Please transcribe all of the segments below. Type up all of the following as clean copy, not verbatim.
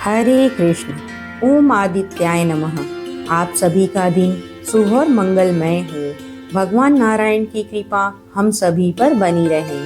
हरे कृष्ण। ओम आदित्याय नमः। आप सभी का दिन शुभ और मंगलमय हो। भगवान नारायण की कृपा हम सभी पर बनी रहे।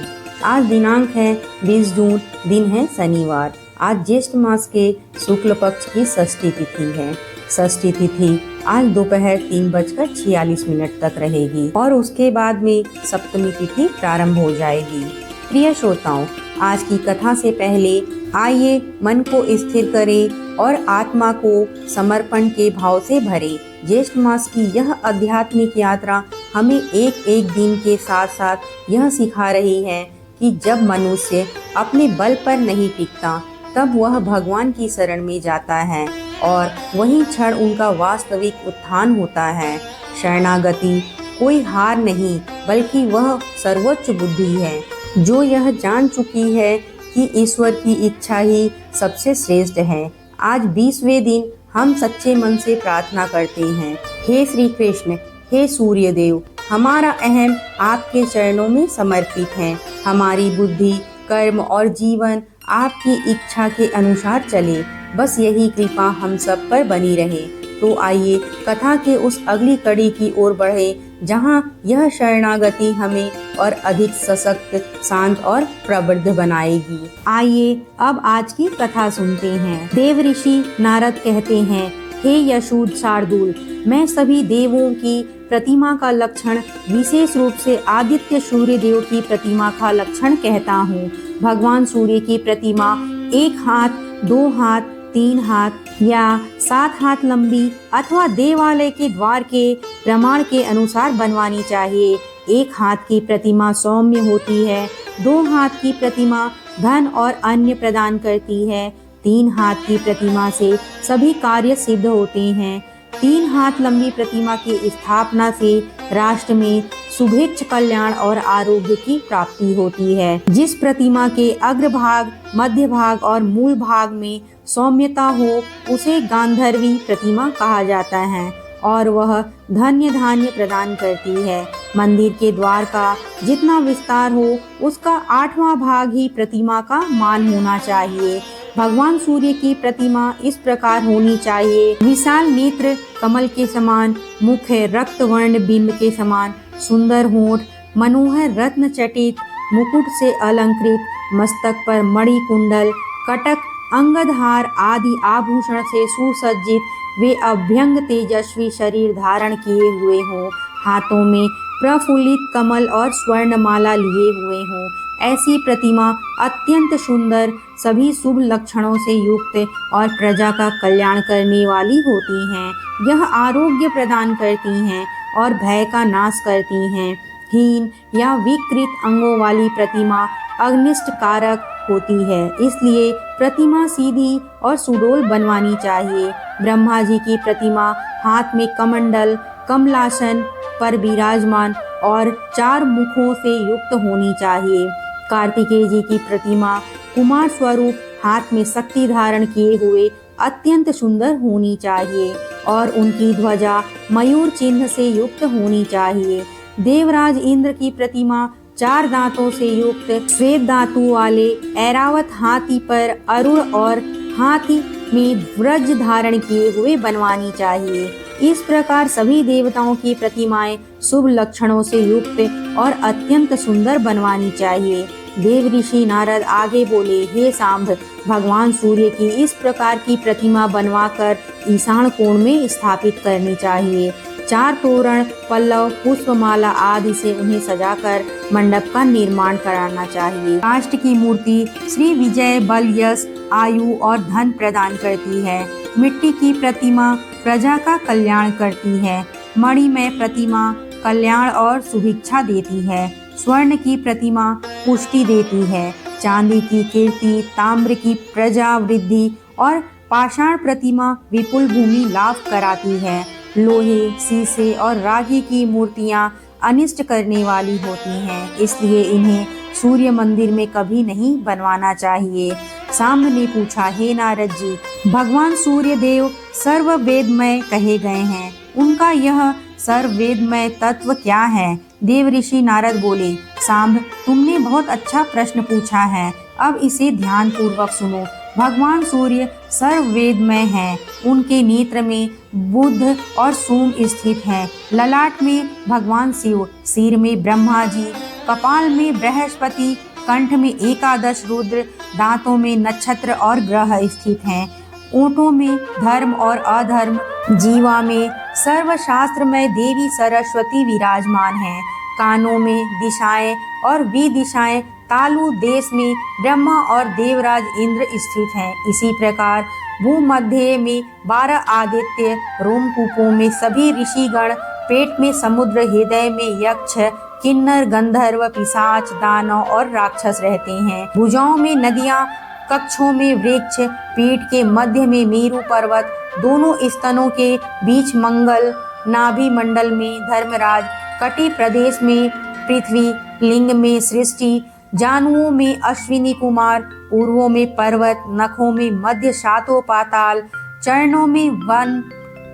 आज दिनांक है 20 जून, दिन है शनिवार। आज ज्येष्ठ मास के शुक्ल पक्ष की षष्ठी तिथि है। षष्ठी तिथि आज दोपहर 3:46 तक रहेगी और उसके बाद में सप्तमी तिथि प्रारंभ हो जाएगी। प्रिय श्रोताओं, आज की कथा से पहले आइए मन को स्थिर करें और आत्मा को समर्पण के भाव से भरें। ज्येष्ठ मास की यह आध्यात्मिक यात्रा हमें एक एक दिन के साथ साथ यह सिखा रही है कि जब मनुष्य अपने बल पर नहीं टिकता तब वह भगवान की शरण में जाता है और वही क्षण उनका वास्तविक उत्थान होता है। शरणागति कोई हार नहीं बल्कि वह सर्वोच्च बुद्धि है जो यह जान चुकी है कि ईश्वर की इच्छा ही सबसे श्रेष्ठ है। आज 20वें दिन हम सच्चे मन से प्रार्थना करते हैं। हे श्री कृष्ण, हे सूर्य देव, हमारा अहम आपके चरणों में समर्पित है। हमारी बुद्धि, कर्म और जीवन आपकी इच्छा के अनुसार चले। बस यही कृपा हम सब पर बनी रहे। तो आइए कथा के उस अगली कड़ी की ओर बढ़े जहां यह शरणागति हमें और अधिक सशक्त, शांत और प्रबुद्ध बनाएगी। आइए अब आज की कथा सुनते हैं। देव ऋषि नारद कहते हैं, हे यशूद शार्दूल, मैं सभी देवों की प्रतिमा का लक्षण, विशेष रूप से आदित्य सूर्य देव की प्रतिमा का लक्षण कहता हूँ। भगवान सूर्य की प्रतिमा 1 हाथ, 2 हाथ, 3 हाथ या 7 हाथ लंबी अथवा देवालय के द्वार के प्रमाण के अनुसार बनवानी चाहिए। 1 हाथ की प्रतिमा सौम्य होती है, 2 हाथ की प्रतिमा धन और अन्य प्रदान करती है, 3 हाथ की प्रतिमा से सभी कार्य सिद्ध होते हैं। 3 हाथ लंबी प्रतिमा की स्थापना से राष्ट्र में सुभिक्ष, कल्याण और आरोग्य की प्राप्ति होती है। जिस प्रतिमा के अग्रभाग, मध्य भाग और मूल भाग में सौम्यता हो उसे गांधर्वी प्रतिमा कहा जाता है और वह धन्य धान्य प्रदान करती है। मंदिर के द्वार का जितना विस्तार हो उसका 8वां भाग ही प्रतिमा का मान होना चाहिए। भगवान सूर्य की प्रतिमा इस प्रकार होनी चाहिए: विशाल नेत्र कमल के समान, मुख रक्त वर्ण बिंब के समान, सुंदर होंठ, मनोहर रत्न चटित मुकुट से अलंकृत, मस्तक पर मणि कुंडल, कटक, अंगदहार आदि आभूषण से सुसज्जित, वे अभ्यंग तेजस्वी शरीर धारण किए हुए हों, हाथों में प्रफुल्लित कमल और स्वर्णमाला लिए हुए हों। ऐसी प्रतिमा अत्यंत सुंदर, सभी शुभ लक्षणों से युक्त और प्रजा का कल्याण करने वाली होती हैं। यह आरोग्य प्रदान करती हैं और भय का नाश करती हैं। हीन या विकृत अंगों वाली प्रतिमा अनिष्ट कारक होती है, इसलिए प्रतिमा सीधी और सुडौल बनवानी चाहिए। ब्रह्मा जी की प्रतिमा हाथ में कमंडल, कमलासन पर विराजमान और 4 मुखों से युक्त होनी चाहिए। कार्तिकेय जी की प्रतिमा कुमार स्वरूप, हाथ में शक्ति धारण किए हुए अत्यंत सुंदर होनी चाहिए और उनकी ध्वजा मयूर चिन्ह से युक्त होनी चाहिए। देवराज इंद्र की प्रतिमा 4 दांतों से युक्त, श्वेत धातु वाले ऐरावत हाथी पर अरुण और हाथी में व्रज धारण किए हुए बनवानी चाहिए। इस प्रकार सभी देवताओं की प्रतिमाएं शुभ लक्षणों से युक्त और अत्यंत सुंदर बनवानी चाहिए। देव ऋषि नारद आगे बोले, हे सांभ, भगवान सूर्य की इस प्रकार की प्रतिमा बनवाकर ईशान कोण में स्थापित करनी चाहिए। 4 तोरण, पल्लव, पुष्पमाला आदि से उन्हें सजाकर मंडप का निर्माण कराना चाहिए। काष्ठ की मूर्ति श्री विजय, बल, यश, आयु और धन प्रदान करती है। मिट्टी की प्रतिमा प्रजा का कल्याण करती है। मणिमय प्रतिमा कल्याण और सुभिक्षा देती है। स्वर्ण की प्रतिमा पुष्टि देती है। चांदी की कीर्ति, ताम्र की प्रजा वृद्धि और पाषाण प्रतिमा विपुल भूमि लाभ कराती है। लोहे, शीशे और रागी की मूर्तियां अनिष्ट करने वाली होती हैं, इसलिए इन्हें सूर्य मंदिर में कभी नहीं बनवाना चाहिए। सांब ने पूछा, हे नारद जी, भगवान सूर्य देव सर्ववेदमय कहे गए हैं, उनका यह सर्ववेदमय तत्व क्या है? देव ऋषि नारद बोले, सांब, तुमने बहुत अच्छा प्रश्न पूछा है, अब इसे ध्यान पूर्वक सुनो। भगवान सूर्य सर्ववेदमय हैं। उनके नेत्र में बुध और सोम स्थित हैं। ललाट में भगवान शिव, सिर में ब्रह्मा जी, कपाल में बृहस्पति, कंठ में एकादश रुद्र, दांतों में नक्षत्र और ग्रह स्थित हैं। ओठों में धर्म और अधर्म, जीवा में सर्वशास्त्र में देवी सरस्वती विराजमान हैं। कानों में दिशाएं और विदिशाएं, तालु देश में ब्रह्मा और देवराज इंद्र स्थित हैं। इसी प्रकार भूमध्य में 12 आदित्य, रोमकूपों में सभी ऋषिगण, पेट में समुद्र, हृदय में यक्ष, किन्नर, गंधर्व, पिशाच, दानव और राक्षस रहते हैं। भुजाओं में नदियां, कक्षों में वृक्ष, पीठ के मध्य में मेरु पर्वत, दोनों स्तनों के बीच मंगल, नाभि मंडल में धर्मराज, कटी प्रदेश में पृथ्वी, लिंग में सृष्टि, जानुओं में अश्विनी कुमार, पूर्वों में पर्वत, नखों में मध्य सातों पाताल, चरणों में वन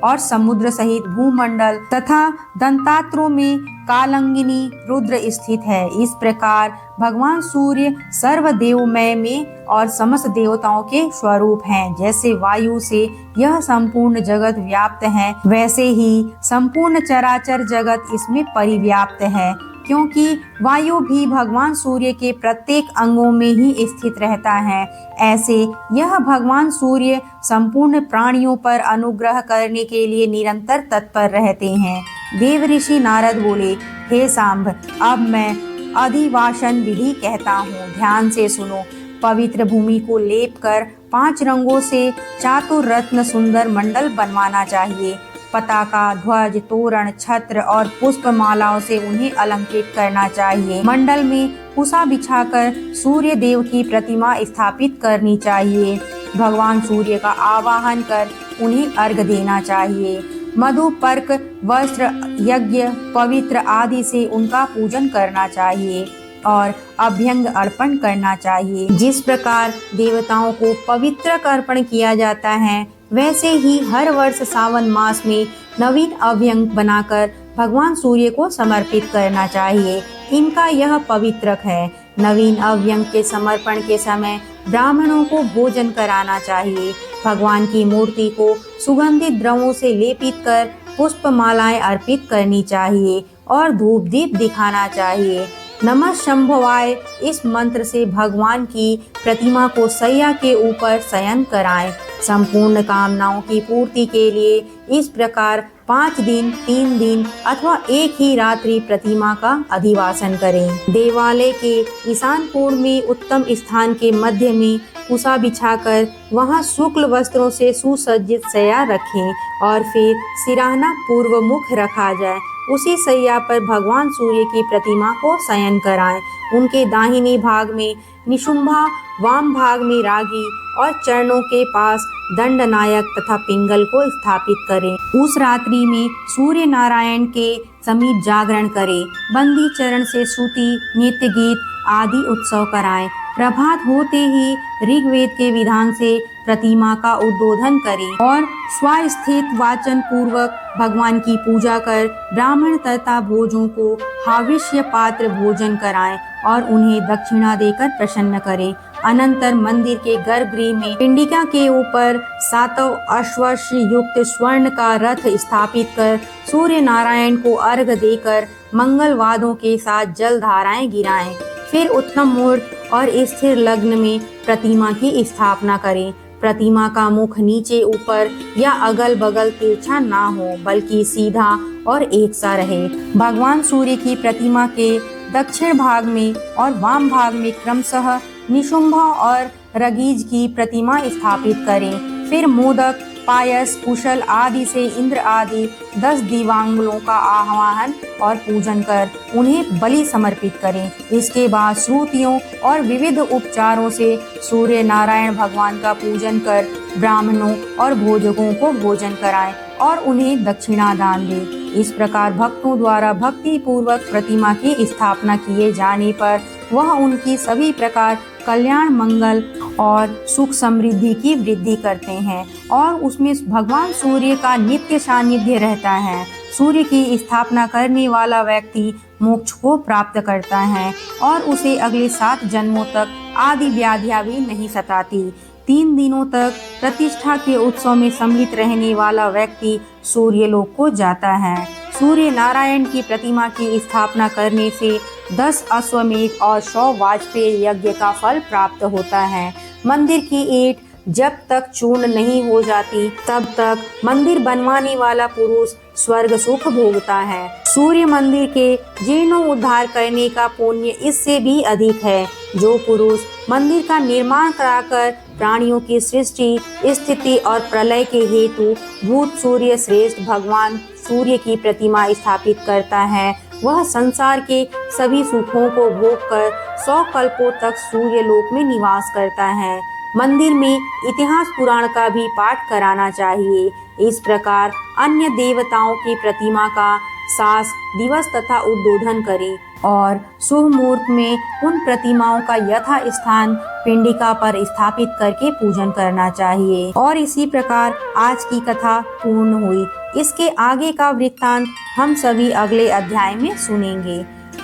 और समुद्र सहित भूमंडल तथा दंतात्रों में कालंगिनी रुद्र स्थित है। इस प्रकार भगवान सूर्य सर्वदेवमय में और समस्त देवताओं के स्वरूप हैं। जैसे वायु से यह संपूर्ण जगत व्याप्त है, वैसे ही संपूर्ण चराचर जगत इसमें परिव्याप्त है, क्योंकि वायु भी भगवान सूर्य के प्रत्येक अंगों में ही स्थित रहता है। ऐसे यह भगवान सूर्य संपूर्ण प्राणियों पर अनुग्रह करने के लिए निरंतर तत्पर रहते हैं। देव ऋषि नारद बोले, हे सांभ, अब मैं अधिवासन विधि कहता हूँ, ध्यान से सुनो। पवित्र भूमि को लेप कर 5 रंगों से चातुर रत्न सुंदर मंडल बनवाना चाहिए। पताका, ध्वज, तोरण, छत्र और पुष्प मालाओं से उन्हें अलंकृत करना चाहिए। मंडल में कुसा बिछाकर सूर्य देव की प्रतिमा स्थापित करनी चाहिए। भगवान सूर्य का आवाहन कर उन्हें अर्घ देना चाहिए। मधु, पर्क, वस्त्र, यज्ञ, पवित्र आदि से उनका पूजन करना चाहिए और अभ्यंग अर्पण करना चाहिए। जिस प्रकार देवताओं को पवित्र अर्पण किया जाता है, वैसे ही हर वर्ष सावन मास में नवीन अभ्यंग बनाकर भगवान सूर्य को समर्पित करना चाहिए। इनका यह पवित्रक है। नवीन अभ्यंग के समर्पण के समय ब्राह्मणों को भोजन कराना चाहिए। भगवान की मूर्ति को सुगंधित द्रवों से लेपित कर पुष्प मालाएं अर्पित करनी चाहिए और धूप दीप दिखाना चाहिए। नमः शंभवाय इस मंत्र से भगवान की प्रतिमा को सैया के ऊपर शयन कराएं। संपूर्ण कामनाओं की पूर्ति के लिए इस प्रकार 5 दिन, 3 दिन अथवा एक ही रात्रि प्रतिमा का अधिवासन करें। देवालय के ईशान कोण में उत्तम स्थान के मध्य में कुसा बिछाकर वहां शुक्ल वस्त्रों से सुसज्जित शैया रखें और फिर सिराहना पूर्व मुख रखा जाए। उसी शैया पर भगवान सूर्य की प्रतिमा को शयन कराएं। उनके दाहिने भाग में निशुंभा, वाम भाग में रागी और चरणों के पास दंडनायक तथा पिंगल को स्थापित करें। उस रात्रि में सूर्य नारायण के समीप जागरण करें। बंदी चरण से श्रुति, नित्य गीत आदि उत्सव कराएं। प्रभात होते ही ऋग्वेद के विधान से प्रतिमा का उद्बोधन करें और स्वस्थित वाचन पूर्वक भगवान की पूजा कर ब्राह्मण तथा भोजों को हाविष्य पात्र भोजन कराएं और उन्हें दक्षिणा देकर प्रसन्न करें। अनंतर मंदिर के गर्भगृह में पिंडिका के ऊपर 7 अश्वस्य युक्त स्वर्ण का रथ स्थापित कर सूर्य नारायण को अर्घ देकर मंगलवादों के साथ जल धाराएं गिराएं। फिर उत्तम मुहूर्त और स्थिर लग्न में प्रतिमा की स्थापना करें। प्रतिमा का मुख नीचे ऊपर या अगल बगल तिरछा ना हो, बल्कि सीधा और एक सा रहे। भगवान सूर्य की प्रतिमा के दक्षिण भाग में और वाम भाग में क्रमशः निशुंभा और रगीज की प्रतिमा स्थापित करें। फिर मोदक, पायस, कुशल आदि से इंद्र आदि 10 दिव्यांगों का आह्वान और पूजन कर उन्हें बलि समर्पित करें। इसके बाद श्रुतियों और विविध उपचारों से सूर्य नारायण भगवान का पूजन कर ब्राह्मणों और भोजकों को भोजन कराएं और उन्हें दक्षिणा दान दें। इस प्रकार भक्तों द्वारा भक्ति पूर्वक प्रतिमा की स्थापना किए जाने पर वह उनकी सभी प्रकार कल्याण, मंगल और सुख समृद्धि की वृद्धि करते हैं और उसमें भगवान सूर्य का नित्य सानिध्य रहता है। सूर्य की स्थापना करने वाला व्यक्ति मोक्ष को प्राप्त करता है और उसे अगले 7 जन्मों तक आदि व्याधियां भी नहीं सताती। 3 दिनों तक प्रतिष्ठा के उत्सव में सम्मिलित रहने वाला व्यक्ति सूर्यलोक को जाता है। सूर्य नारायण की प्रतिमा की स्थापना करने से 10 अश्वमेध और 100 वाजपेय यज्ञ का फल प्राप्त होता है। मंदिर की ईंट जब तक चूर्ण नहीं हो जाती तब तक मंदिर बनवाने वाला पुरुष स्वर्ग सुख भोगता है। सूर्य मंदिर के जीर्णोद्धार करने का पुण्य इससे भी अधिक है। जो पुरुष मंदिर का निर्माण कराकर प्राणियों की सृष्टि, स्थिति और प्रलय के हेतु भूत सूर्य श्रेष्ठ भगवान सूर्य की प्रतिमा स्थापित करता है, वह संसार के सभी सुखों को भोग कर 100 कल्पों तक सूर्य लोक में निवास करता है। मंदिर में इतिहास पुराण का भी पाठ कराना चाहिए। इस प्रकार अन्य देवताओं की प्रतिमा का सास दिवस तथा उद्बोधन करें और शुभ मुहूर्त में उन प्रतिमाओं का यथा स्थान पिंडिका पर स्थापित करके पूजन करना चाहिए। और इसी प्रकार आज की कथा पूर्ण हुई। इसके आगे का वृत्तांत हम सभी अगले अध्याय में सुनेंगे।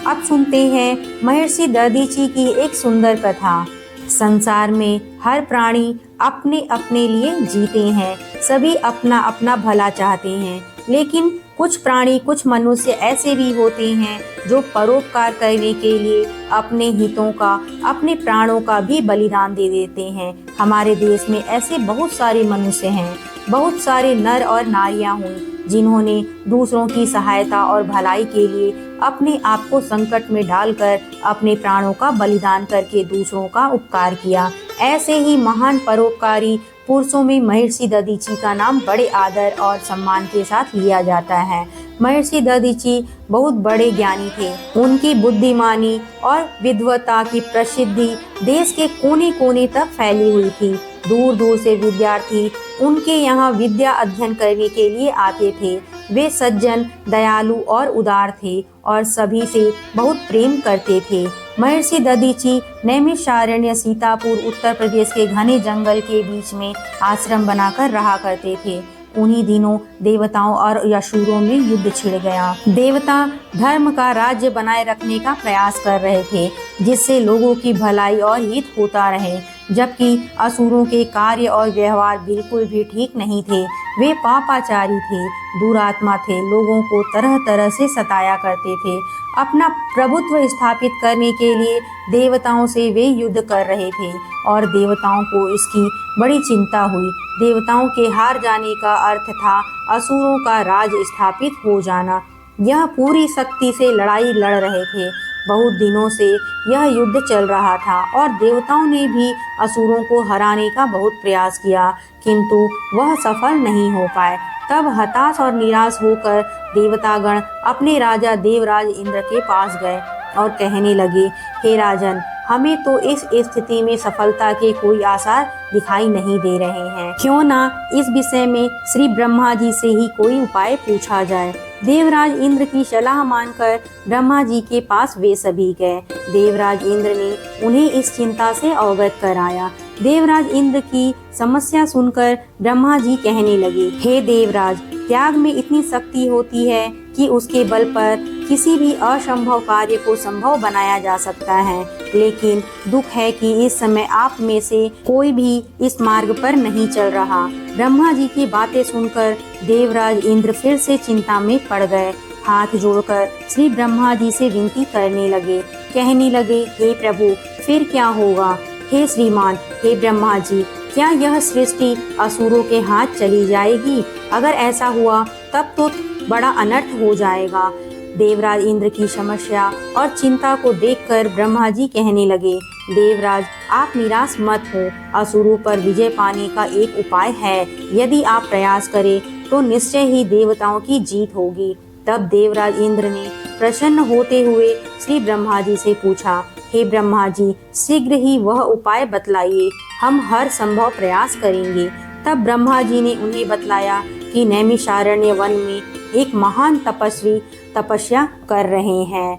अब सुनते हैं महर्षि दधीचि की एक सुंदर कथा। संसार में हर प्राणी अपने अपने लिए जीते हैं, सभी अपना अपना भला चाहते हैं, लेकिन कुछ प्राणी, कुछ मनुष्य ऐसे भी होते हैं जो परोपकार करने के लिए अपने हितों का, अपने प्राणों का भी बलिदान दे देते हैं। हमारे देश में ऐसे बहुत सारे मनुष्य हैं, बहुत सारे नर और नारियां हुई जिन्होंने दूसरों की सहायता और भलाई के लिए अपने आप को संकट में डालकर अपने प्राणों का बलिदान करके दूसरों का उपकार किया। ऐसे ही महान परोपकारी पुरुषों में महर्षि दधीचि का नाम बड़े आदर और सम्मान के साथ लिया जाता है। महर्षि दधीचि बहुत बड़े ज्ञानी थे। उनकी बुद्धिमानी और विद्वता की प्रसिद्धि देश के कोने कोने तक फैली हुई थी। दूर दूर से विद्यार्थी उनके यहाँ विद्या अध्ययन करने के लिए आते थे। वे सज्जन, दयालु और उदार थे और सभी से बहुत प्रेम करते थे। महर्षि दधीचि नैमिषारण्य, सीतापुर, उत्तर प्रदेश के घने जंगल के बीच में आश्रम बनाकर रहा करते थे। उन्हीं दिनों देवताओं और असुरों में युद्ध छिड़ गया। देवता धर्म का राज्य बनाए रखने का प्रयास कर रहे थे, जिससे लोगों की भलाई और हित होता रहे, जबकि असुरों के कार्य और व्यवहार बिल्कुल भी ठीक नहीं थे। वे पापाचारी थे, दुरात्मा थे, लोगों को तरह तरह से सताया करते थे। अपना प्रभुत्व स्थापित करने के लिए देवताओं से वे युद्ध कर रहे थे और देवताओं को इसकी बड़ी चिंता हुई। देवताओं के हार जाने का अर्थ था असुरों का राज स्थापित हो जाना। यह पूरी शक्ति से लड़ाई लड़ रहे थे। बहुत दिनों से यह युद्ध चल रहा था और देवताओं ने भी असुरों को हराने का बहुत प्रयास किया, किंतु वह सफल नहीं हो पाए। तब हताश और निराश होकर देवतागण अपने राजा देवराज इंद्र के पास गए और कहने लगे, हे राजन, हमें तो इस स्थिति में सफलता के कोई आसार दिखाई नहीं दे रहे हैं। क्यों ना इस विषय में श्री ब्रह्मा जी से ही कोई उपाय पूछा जाए। देवराज इंद्र की सलाह मानकर ब्रह्मा जी के पास वे सभी गए। देवराज इंद्र ने उन्हें इस चिंता से अवगत कराया। देवराज इंद्र की समस्या सुनकर ब्रह्मा जी कहने लगे, हे देवराज, त्याग में इतनी शक्ति होती है कि उसके बल पर किसी भी असंभव कार्य को संभव बनाया जा सकता है, लेकिन दुख है कि इस समय आप में से कोई भी इस मार्ग पर नहीं चल रहा। ब्रह्मा जी की बातें सुनकर देवराज इंद्र फिर से चिंता में पड़ गए। हाथ जोड़कर श्री ब्रह्मा जी से विनती करने लगे, कहने लगे, हे प्रभु, फिर क्या होगा? हे श्रीमान, हे ब्रह्मा जी, क्या यह सृष्टि असुरों के हाथ चली जाएगी? अगर ऐसा हुआ तब तो बड़ा अनर्थ हो जाएगा। देवराज इंद्र की समस्या और चिंता को देखकर ब्रह्मा जी कहने लगे, देवराज, आप निराश मत हो। असुरों पर विजय पाने का एक उपाय है। यदि आप प्रयास करें तो निश्चय ही देवताओं की जीत होगी। तब देवराज इंद्र ने प्रसन्न होते हुए श्री ब्रह्मा जी से पूछा, हे ब्रह्मा जी, शीघ्र ही वह उपाय बतलाइए, हम हर संभव प्रयास करेंगे। तब ब्रह्मा जी ने उन्हें बतलाया कि नैमिषारण्य वन में एक महान तपस्वी तपस्या कर रहे हैं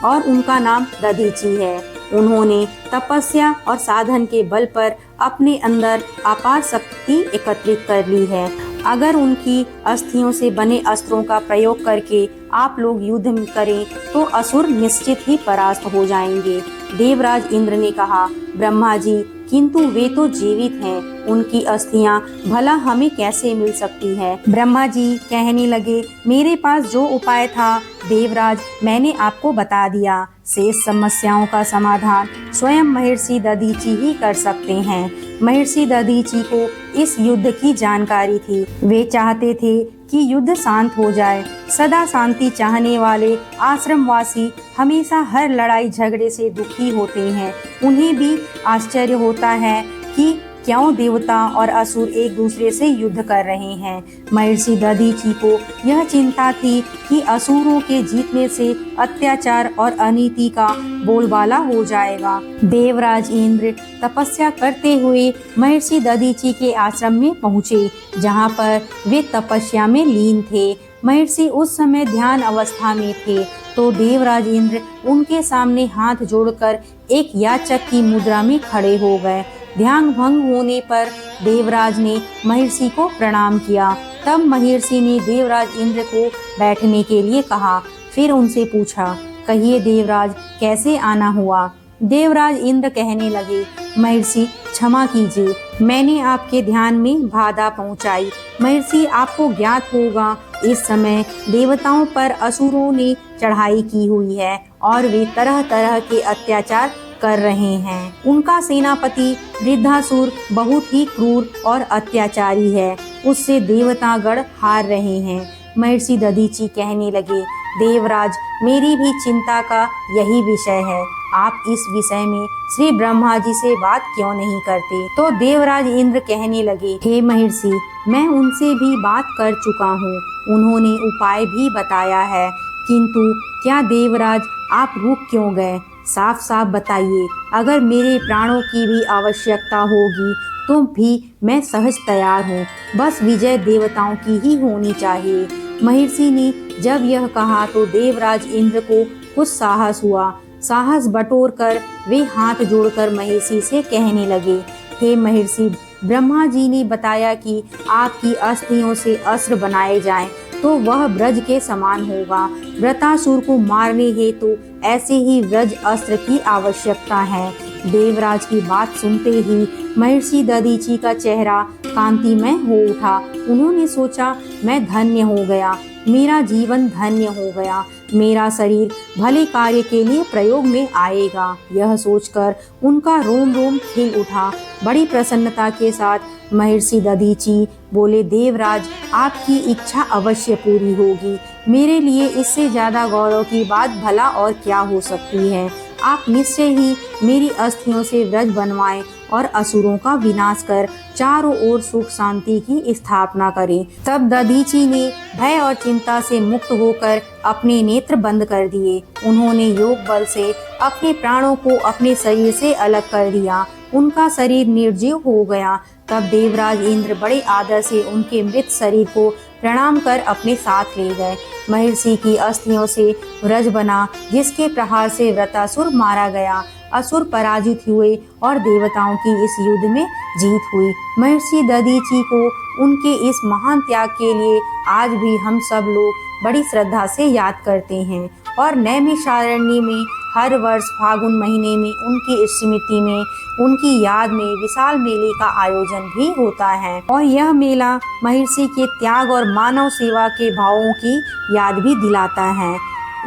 और उनका नाम दधीचि है। उन्होंने तपस्या और साधन के बल पर अपने अंदर अपार शक्ति एकत्रित कर ली है। अगर उनकी अस्थियों से बने अस्त्रों का प्रयोग करके आप लोग युद्ध करें तो असुर निश्चित ही परास्त हो जाएंगे। देवराज इंद्र ने कहा, ब्रह्मा जी, किंतु वे तो जीवित हैं, उनकी अस्थियां भला हमें कैसे मिल सकती है। ब्रह्मा जी कहने लगे, मेरे पास जो उपाय था देवराज मैंने आपको बता दिया। शेष समस्याओं का समाधान स्वयं महर्षि दधीचि ही कर सकते हैं। महर्षि दधीचि को इस युद्ध की जानकारी थी। वे चाहते थे कि युद्ध शांत हो जाए। सदा शांति चाहने वाले आश्रमवासी हमेशा हर लड़ाई झगड़े से दुखी होते हैं। उन्हें भी आश्चर्य होता है कि क्यों देवता और असुर एक दूसरे से युद्ध कर रहे हैं। महर्षि दधीचि को यह चिंता थी कि असुरों के जीतने से अत्याचार और अनीति का बोलबाला हो जाएगा। देवराज इंद्र तपस्या करते हुए महर्षि दधीचि के आश्रम में पहुँचे, जहाँ पर वे तपस्या में लीन थे। महर्षि उस समय ध्यान अवस्था में थे तो देवराज इंद्र उनके सामने हाथ जोड़कर एक याचक की मुद्रा में खड़े हो गए। ध्यान भंग होने पर देवराज ने महर्षि को प्रणाम किया। तब महर्षि ने देवराज इंद्र को बैठने के लिए कहा। फिर उनसे पूछा, कहिए देवराज कैसे आना हुआ। देवराज इंद्र कहने लगे, महर्षि क्षमा कीजिए, मैंने आपके ध्यान में बाधा पहुंचाई। महर्षि आपको ज्ञात होगा इस समय देवताओं पर असुरों ने चढ़ाई की हुई है और वे तरह तरह के अत्याचार कर रहे हैं। उनका सेनापति वृद्धासुर बहुत ही क्रूर और अत्याचारी है, उससे देवतागण हार रहे हैं। महर्षि दधीचि कहने लगे, देवराज मेरी भी चिंता का यही विषय है, आप इस विषय में श्री ब्रह्मा जी से बात क्यों नहीं करते। तो देवराज इंद्र कहने लगे, हे महर्षि मैं उनसे भी बात कर चुका हूँ, उन्होंने उपाय भी बताया है, किंतु क्या देवराज आप रुक क्यों गए। साफ साफ बताइए, अगर मेरे प्राणों की भी आवश्यकता होगी तो भी मैं सहज तैयार हूँ, बस विजय देवताओं की ही होनी चाहिए। महर्षि ने जब यह कहा तो देवराज इंद्र को कुछ साहस हुआ। साहस बटोर कर वे हाथ जोड़कर महर्षि से कहने लगे, हे महर्षि ब्रह्मा जी ने बताया कि आपकी अस्थियों से अस्त्र बनाए जाएं तो वह ब्रज के समान होगा। वृत्रासुर को मारने हेतु ऐसे ही ब्रज अस्त्र की आवश्यकता है। देवराज की बात सुनते ही महर्षि दधीचि का चेहरा कांतिमय हो उठा। उन्होंने सोचा, मैं धन्य हो गया, मेरा जीवन धन्य हो गया, मेरा शरीर भले कार्य के लिए प्रयोग में आएगा। यह सोचकर उनका रोम रोम खिल उठा। बड़ी प्रसन्नता के साथ महर्षि दधीचि बोले, देवराज आपकी इच्छा अवश्य पूरी होगी। मेरे लिए इससे ज्यादा गौरव की बात भला और क्या हो सकती है। आप निश्चय ही मेरी अस्थियों से व्रज बनवाएं और असुरों का विनाश कर चारों ओर सुख शांति की स्थापना करें। तब दधीचि ने भय और चिंता से मुक्त होकर अपने नेत्र बंद कर दिए। उन्होंने योग बल से अपने प्राणों को अपने शरीर से अलग कर दिया। उनका शरीर निर्जीव हो गया। तब देवराज इंद्र बड़े आदर से उनके मृत शरीर को प्रणाम कर अपने साथ ले गए। महर्षि की अस्थियों से व्रज बना, जिसके प्रहार से वृत्रासुर मारा गया। असुर पराजित हुए और देवताओं की इस युद्ध में जीत हुई। महर्षि दधीचि को उनके इस महान त्याग के लिए आज भी हम सब लोग बड़ी श्रद्धा से याद करते हैं और नैमिषारण्य में हर वर्ष फागुन महीने में उनकी स्मृति में, उनकी याद में विशाल मेले का आयोजन भी होता है। और यह मेला महर्षि के त्याग और मानव सेवा के भावों की याद भी दिलाता है।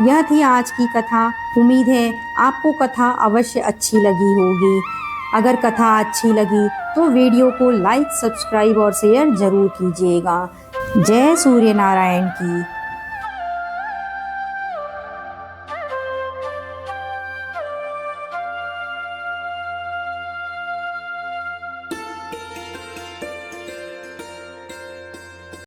यह थी आज की कथा। उम्मीद है आपको कथा अवश्य अच्छी लगी होगी। अगर कथा अच्छी लगी तो वीडियो को लाइक, सब्सक्राइब और शेयर जरूर कीजिएगा। जय सूर्य नारायण की।